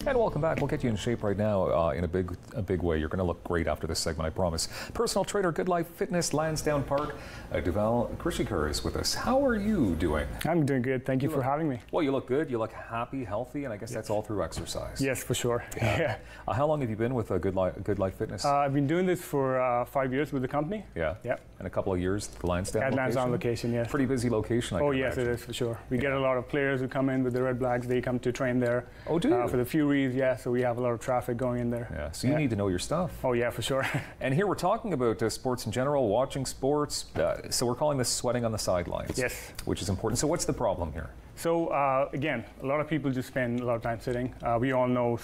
And welcome back. We'll get you in shape right now in a big way. You're going to look great after this segment, I promise. Personal trainer, GoodLife Fitness, Lansdowne Park. Dhaval Krishikar is with us. How are you doing? I'm doing good. Thank you for having me. Well, you look good. You look happy, healthy, and I guess that's all through exercise. Yes, for sure. Yeah. How long have you been with GoodLife Fitness? I've been doing this for 5 years with the company. Yeah. And a couple of years at the Lansdowne location? At Lansdowne location, yes. Pretty busy location, I can yes, imagine. it is for sure. We get a lot of players who come in with the Red Blacks. They come to train there. Oh, do you? For the Furies, yeah. So we have a lot of traffic going in there. Yeah. So you need to know your stuff. Oh, yeah, for sure. And here we're talking about sports in general, watching sports. So we're calling this sweating on the sidelines. Yes. Which is important. So what's the problem here? So again, a lot of people just spend a lot of time sitting. We all know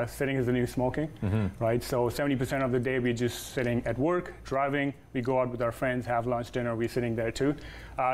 sitting is the new smoking, right? So 70% of the day we're just sitting at work, driving. We go out with our friends, have lunch, dinner. We're sitting there too.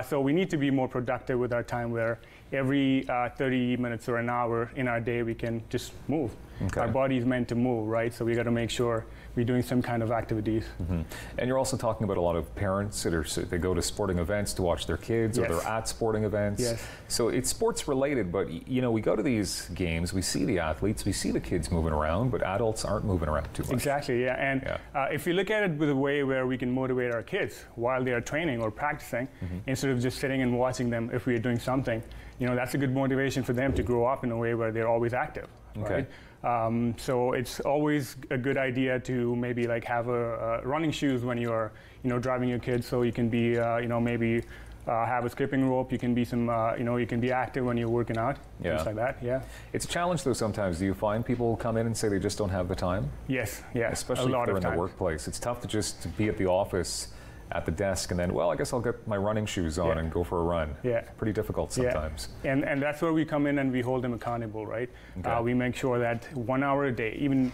So we need to be more productive with our time, where every 30 minutes or an hour in our day we can just move. Okay. Our body is meant to move, right? So we got to make sure we're doing some kind of activities. And you're also talking about a lot of parents they go to sporting events to watch their kids, or they're at sporting events. Yes. So it's sports related, but you know, we go to these games, we see the athletes, we see the kids moving around, but adults aren't moving around too much. Exactly, yeah. And if you look at it with a way where we can motivate our kids while they are training or practicing, instead of just sitting and watching them if we are doing something, you know, that's a good motivation for them to grow up in a way where they're always active. Okay. Right? So it's always a good idea to maybe like have running shoes when you are, you know, driving your kids, so you can be, you know, maybe have a skipping rope. You can be you can be active when you're working out. Things like that. Yeah. It's a challenge though sometimes. Do you find people come in and say they just don't have the time? Yes. Yeah. Especially if they're in the workplace. It's tough to just be at the office at the desk and then, well, I guess I'll get my running shoes on and go for a run. Yeah. Pretty difficult sometimes. Yeah. And that's where we come in and we hold them accountable, right? Okay. We make sure that 1 hour a day, even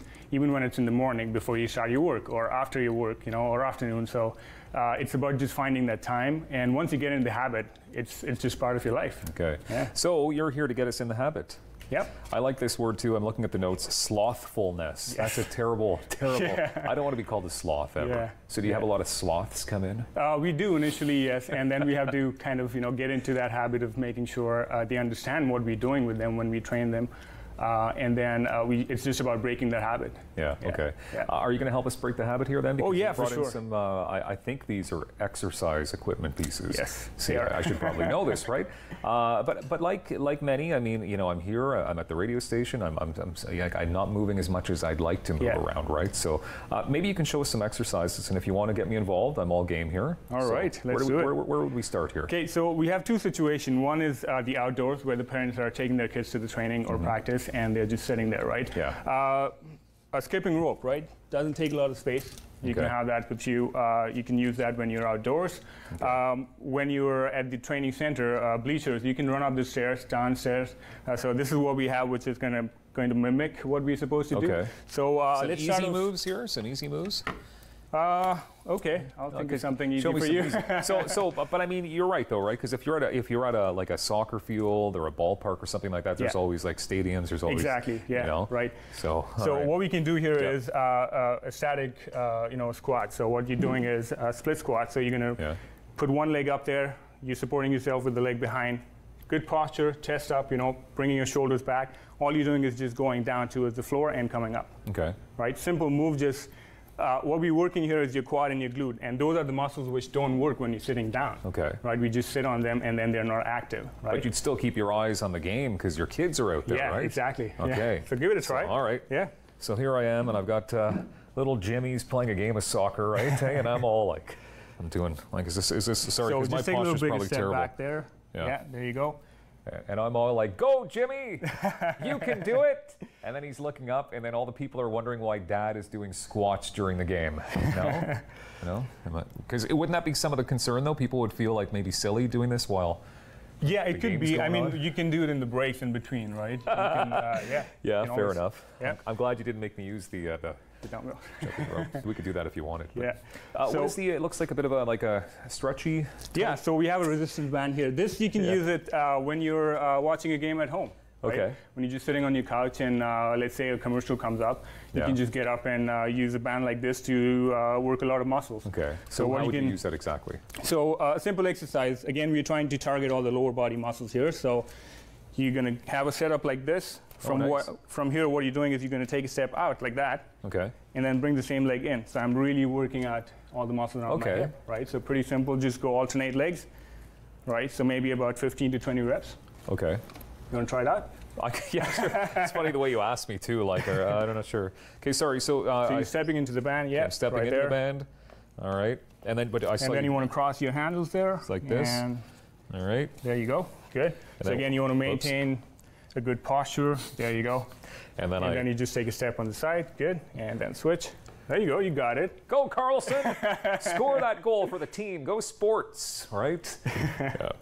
when it's in the morning before you start your work, or after your work, you know, or afternoon. So it's about just finding that time. And once you get in the habit, it's just part of your life. Okay. Yeah. So you're here to get us in the habit. Yep. I like this word too. I'm looking at the notes. Slothfulness. Yes. That's a terrible. I don't want to be called a sloth ever. Yeah. So do you have a lot of sloths come in? We do initially, yes, and then we have to kind of, you know, get into that habit of making sure they understand what we're doing with them when we train them. And then it's just about breaking that habit. Yeah. Okay. Yeah. Are you going to help us break the habit here then? Because yeah, you brought for sure. in some, I think these are exercise equipment pieces. Yes. See, I should probably know this, right? But like many, I mean, you know, I'm here. I'm at the radio station. I'm not moving as much as I'd like to move around, right? So maybe you can show us some exercises, and if you want to get me involved, I'm all game here. All right. Let's do it. Where would we start here? Okay. So we have two situations. One is the outdoors, where the parents are taking their kids to the training or practice, and they're just sitting there, right? Yeah. A skipping rope, right? Doesn't take a lot of space. You can have that with you. You can use that when you're outdoors. Okay. When you're at the training center, bleachers, you can run up the stairs, downstairs. So this is what we have, which is going to mimic what we're supposed to do. So let's start easy moves here. Some easy moves. Okay, I'll think of something easy for you. But I mean, you're right though, right? Because if you're at a like a soccer field or a ballpark or something like that, there's always like stadiums. There's always exactly, yeah, you know? right. So what we can do here is a static, squat. So what you're doing is a split squat. So you're gonna put one leg up there. You're supporting yourself with the leg behind. Good posture, chest up. You know, bringing your shoulders back. All you're doing is just going down towards the floor and coming up. Okay. Right. Simple move. Just what we're working here is your quad and your glute, and those are the muscles which don't work when you're sitting down. Okay. Right, we just sit on them and then they're not active. Right? But you'd still keep your eyes on the game because your kids are out there, right? Yeah, exactly. Okay. Yeah. So give it a try. All right. Yeah. So here I am, and I've got little Jimmy's playing a game of soccer, right? And I'm all like, I'm doing like, is this sorry? So because just my take a little posture's bit probably step terrible. Back there. Yeah, there you go. And I'm all like, go, Jimmy! You can do it! And then he's looking up, and then all the people are wondering why Dad is doing squats during the game. No? No? Because wouldn't that be some of the concern, though? People would feel like maybe silly doing this while... Yeah, it could be. I mean, you can do it in the breaks in between, right? You can, yeah, fair enough. Yeah. I'm glad you didn't make me use the dumbbell. We could do that if you wanted. Yeah. So what is it looks like a bit of a stretchy type? Yeah, so we have a resistance band here. This, you can use it when you're watching a game at home. Right? Okay. When you're just sitting on your couch and let's say a commercial comes up, you can just get up and use a band like this to work a lot of muscles. Okay. So how would you use that exactly? So a simple exercise. Again, we're trying to target all the lower body muscles here. So You're going to have a setup like this. From here, what you're doing is you're going to take a step out like that. Okay. And then bring the same leg in. So I'm really working out all the muscles around my hip, right? So pretty simple, just go alternate legs, right? So maybe about 15 to 20 reps. Okay. You want to try it out? Yeah, sure. It's funny the way you asked me too, like, I'm not sure. Okay, sorry, so... so you're stepping into the band, I'm stepping into the band. All right. And then, you want to cross your handles there. It's like this. And all right. There you go. Good. And so again, you want to maintain a good posture. There you go. And then you just take a step on the side. Good. And then switch. There you go. You got it. Go, Carlson. Score that goal for the team. Go Sports. Right.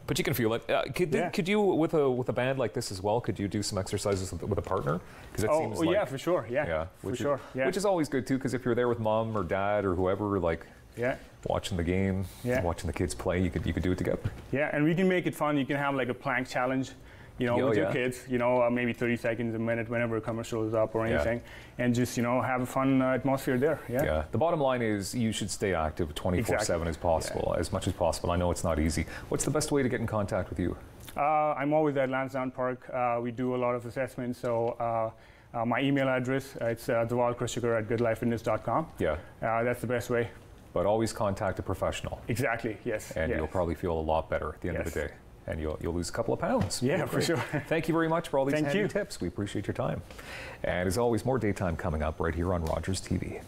But you can feel it. Could you, with a band like this as well, could you do some exercises with a partner? Because it seems like, yeah, for sure. Yeah. For sure. Yeah. Which is always good too, because if you're there with mom or dad or whoever, like, watching the game, watching the kids play, you could do it together. Yeah, and we can make it fun. You can have like a plank challenge, with your kids, maybe 30 seconds, a minute, whenever a commercial is up or anything, and just, have a fun atmosphere there. Yeah. The bottom line is you should stay active 24/7 as possible, as much as possible. I know it's not easy. What's the best way to get in contact with you? I'm always at Lansdowne Park. We do a lot of assessments, so my email address, it's Dhaval Krishikar at GoodLifeFitness.com. Yeah. That's the best way. But always contact a professional. Exactly, yes. And you'll probably feel a lot better at the end of the day. And you'll lose a couple of pounds. Yeah, for sure. Thank you very much for all these handy tips. We appreciate your time. And as always, more Daytime coming up right here on Rogers TV.